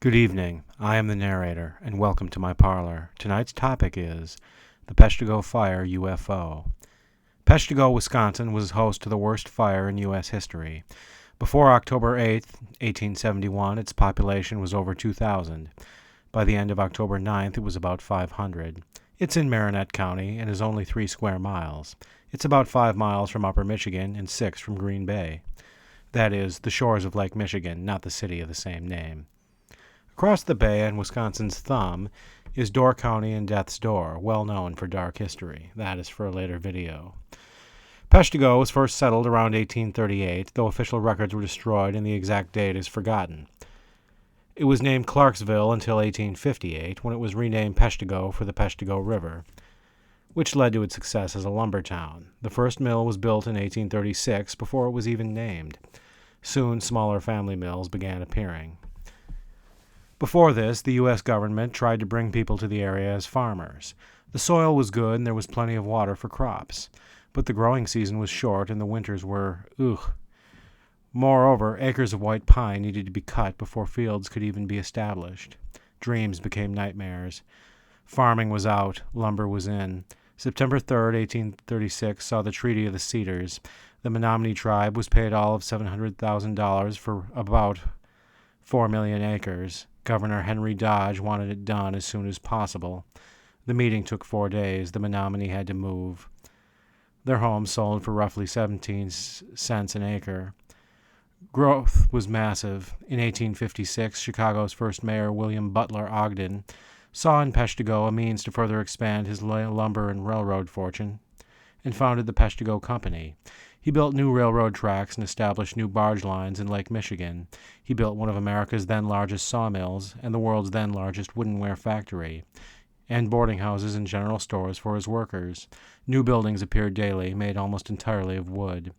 Good evening. I am the narrator, and welcome to my parlor. Tonight's topic is the Peshtigo Fire UFO. Peshtigo, Wisconsin was host to the worst fire in U.S. history. Before October 8th, 1871, its population was over 2,000. By the end of October 9th, it was about 500. It's in Marinette County and is only 3 square miles. It's about 5 miles from Upper Michigan and 6 from Green Bay. That is, the shores of Lake Michigan, not the city of the same name. Across the bay and Wisconsin's thumb is Door County and Death's Door, well known for dark history. That is for a later video. Peshtigo was first settled around 1838, though official records were destroyed and the exact date is forgotten. It was named Clarksville until 1858, when it was renamed Peshtigo for the Peshtigo River, which led to its success as a lumber town. The first mill was built in 1836 before it was even named. Soon, smaller family mills began appearing. Before this, the U.S. government tried to bring people to the area as farmers. The soil was good and there was plenty of water for crops, but the growing season was short and the winters were Moreover, acres of white pine needed to be cut before fields could even be established. Dreams became nightmares. Farming was out, lumber was in. September 3rd, 1836 saw the Treaty of the Cedars. The Menominee tribe was paid all of $700,000 for about 4 million acres. Governor Henry Dodge wanted it done as soon as possible. The meeting took 4 days. The Menominee had to move. Their homes sold for roughly 17 cents an acre. Growth was massive. In 1856, Chicago's first mayor, William Butler Ogden, saw in Peshtigo a means to further expand his lumber and railroad fortune, and founded the Peshtigo Company. He built new railroad tracks and established new barge lines in Lake Michigan. He built one of America's then largest sawmills and the world's then largest woodenware factory, and boarding houses and general stores for his workers. New buildings appeared daily, made almost entirely of wood.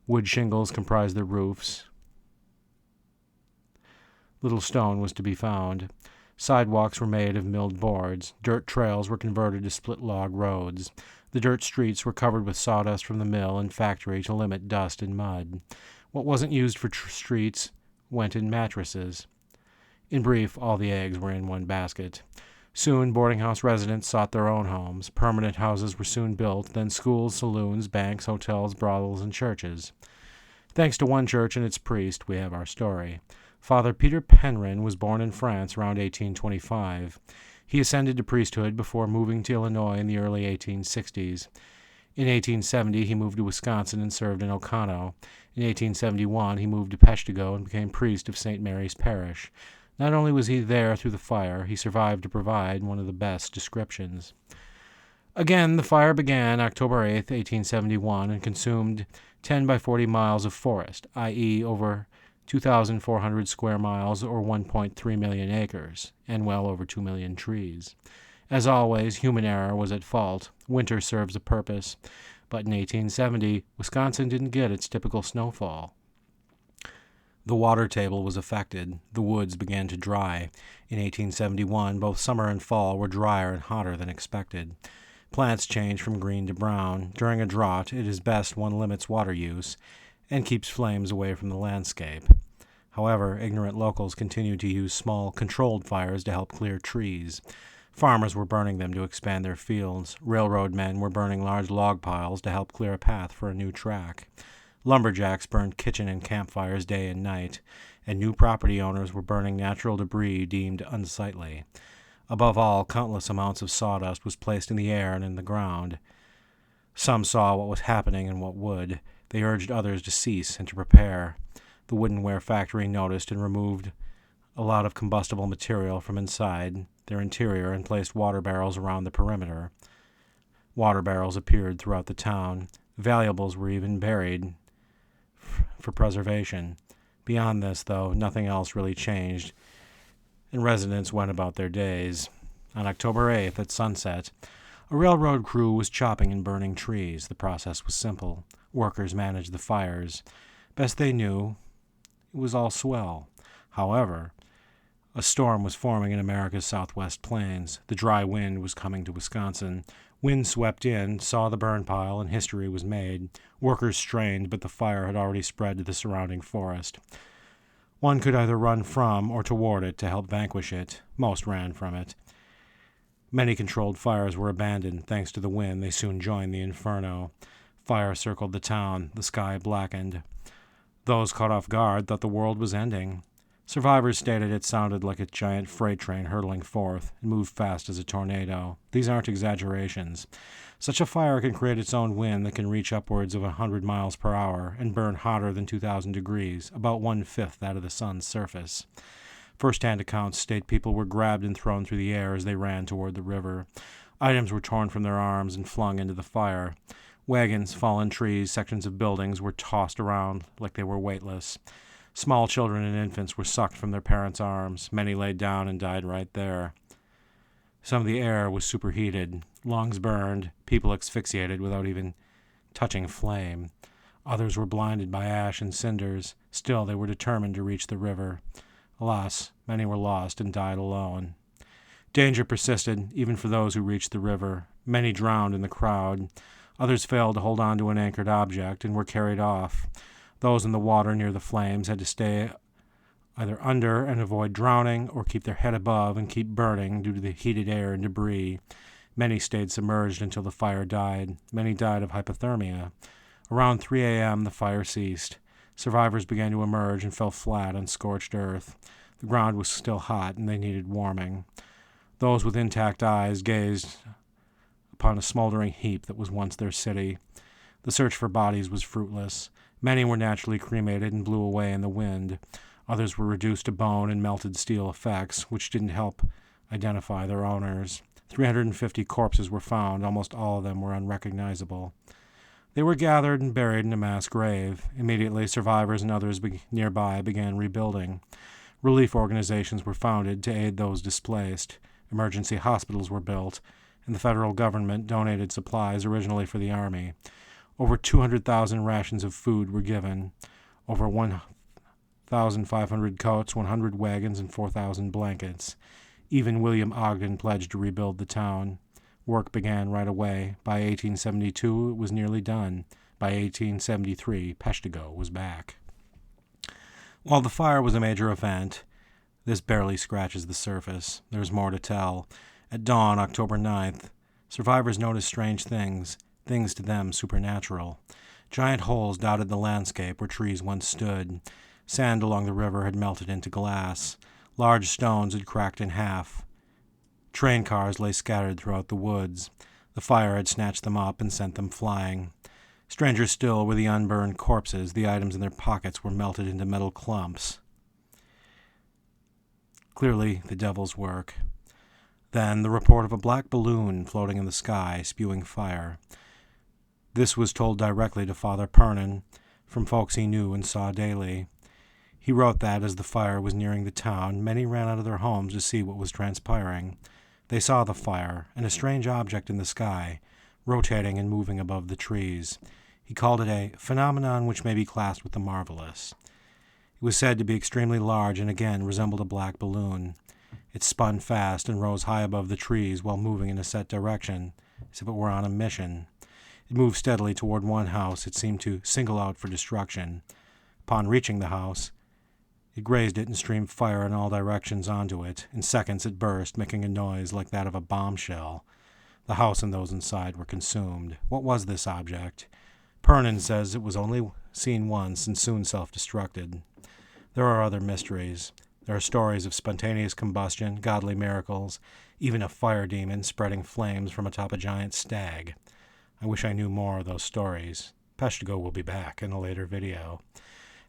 Wood shingles comprised the roofs. Little stone was to be found. Sidewalks were made of milled boards. Dirt trails were converted to split log roads. The dirt streets were covered with sawdust from the mill and factory to limit dust and mud. What wasn't used for streets went in mattresses. In brief, all the eggs were in one basket. Soon, boarding house residents sought their own homes. Permanent houses were soon built, then schools, saloons, banks, hotels, brothels, and churches. Thanks to one church and its priest, we have our story. Father Peter Penryn was born in France around 1825. He ascended to priesthood before moving to Illinois in the early 1860s. In 1870, he moved to Wisconsin and served in Oconto. In 1871, he moved to Peshtigo and became priest of St. Mary's Parish. Not only was he there through the fire, he survived to provide one of the best descriptions. Again, the fire began October 8, 1871, and consumed 10 by 40 miles of forest, i.e. over 2,400 square miles or 1.3 million acres, and well over 2 million trees. As always, human error was at fault. Winter serves a purpose. But in 1870, Wisconsin didn't get its typical snowfall. The water table was affected. The woods began to dry. In 1871, both summer and fall were drier and hotter than expected. Plants change from green to brown. During a drought, it is best one limits water use and keeps flames away from the landscape. However, ignorant locals continued to use small, controlled fires to help clear trees. Farmers were burning them to expand their fields. Railroad men were burning large log piles to help clear a path for a new track. Lumberjacks burned kitchen and campfires day and night, and new property owners were burning natural debris deemed unsightly. Above all, countless amounts of sawdust was placed in the air and in the ground. Some saw what was happening and what would. They urged others to cease and to prepare. The woodenware factory noticed and removed a lot of combustible material from inside their interior and placed water barrels around the perimeter. Water barrels appeared throughout the town. Valuables were even buried for preservation. Beyond this, though, nothing else really changed, and residents went about their days. On October 8th, at sunset, a railroad crew was chopping and burning trees. The process was simple. Workers managed the fires. Best they knew, it was all swell. However, a storm was forming in America's southwest plains. The dry wind was coming to Wisconsin. Wind swept in, saw the burn pile, and history was made. Workers strained, but the fire had already spread to the surrounding forest. One could either run from or toward it to help vanquish it. Most ran from it. Many controlled fires were abandoned. Thanks to the wind, they soon joined the inferno. Fire circled the town. The sky blackened. Those caught off guard thought the world was ending. Survivors stated it sounded like a giant freight train hurtling forth. It moved fast as a tornado. These aren't exaggerations. Such a fire can create its own wind that can reach upwards of 100 miles per hour and burn hotter than 2,000 degrees, about 1/5 that of the sun's surface. First-hand accounts state people were grabbed and thrown through the air as they ran toward the river. Items were torn from their arms and flung into the fire. Wagons, fallen trees, sections of buildings were tossed around like they were weightless. Small children and infants were sucked from their parents' arms. Many laid down and died right there. Some of the air was superheated. Lungs burned, people asphyxiated without even touching flame. Others were blinded by ash and cinders. Still, they were determined to reach the river. Alas, many were lost and died alone. Danger persisted, even for those who reached the river. Many drowned in the crowd. Others failed to hold on to an anchored object and were carried off. Those in the water near the flames had to stay either under and avoid drowning or keep their head above and keep burning due to the heated air and debris. Many stayed submerged until the fire died. Many died of hypothermia. Around 3 a.m., the fire ceased. Survivors began to emerge and fell flat on scorched earth. The ground was still hot and they needed warming. Those with intact eyes gazed upon a smoldering heap that was once their city. The search for bodies was fruitless. Many were naturally cremated and blew away in the wind. Others were reduced to bone and melted steel effects, which didn't help identify their owners. 350 corpses were found. Almost all of them were unrecognizable. They were gathered and buried in a mass grave. Immediately, survivors and others nearby began rebuilding. Relief organizations were founded to aid those displaced. Emergency hospitals were built, and the federal government donated supplies originally for the Army. Over 200,000 rations of food were given. Over 1,500 coats, 100 wagons, and 4,000 blankets. Even William Ogden pledged to rebuild the town. Work began right away. By 1872, it was nearly done. By 1873, Peshtigo was back. While the fire was a major event, this barely scratches the surface. There's more to tell. At dawn, October 9th, survivors noticed strange things to them supernatural. Giant holes dotted the landscape where trees once stood. Sand along the river had melted into glass. Large stones had cracked in half. Train cars lay scattered throughout the woods. The fire had snatched them up and sent them flying. Stranger still were the unburned corpses. The items in their pockets were melted into metal clumps. Clearly the devil's work. Then the report of a black balloon floating in the sky, spewing fire. This was told directly to Father Pernin from folks he knew and saw daily. He wrote that as the fire was nearing the town, many ran out of their homes to see what was transpiring. They saw the fire and a strange object in the sky, rotating and moving above the trees. He called it a phenomenon which may be classed with the marvelous. It was said to be extremely large and again resembled a black balloon. It spun fast and rose high above the trees while moving in a set direction, as if it were on a mission. It moved steadily toward one house it seemed to single out for destruction. Upon reaching the house, it grazed it and streamed fire in all directions onto it. In seconds it burst, making a noise like that of a bombshell. The house and those inside were consumed. What was this object? Pernin says it was only seen once and soon self-destructed. There are other mysteries. There are stories of spontaneous combustion, godly miracles, even a fire demon spreading flames from atop a giant stag. I wish I knew more of those stories. Peshtigo will be back in a later video.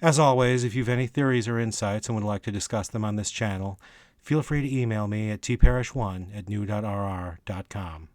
As always, if you've any theories or insights and would like to discuss them on this channel, feel free to email me at tparish1@new.rr.com.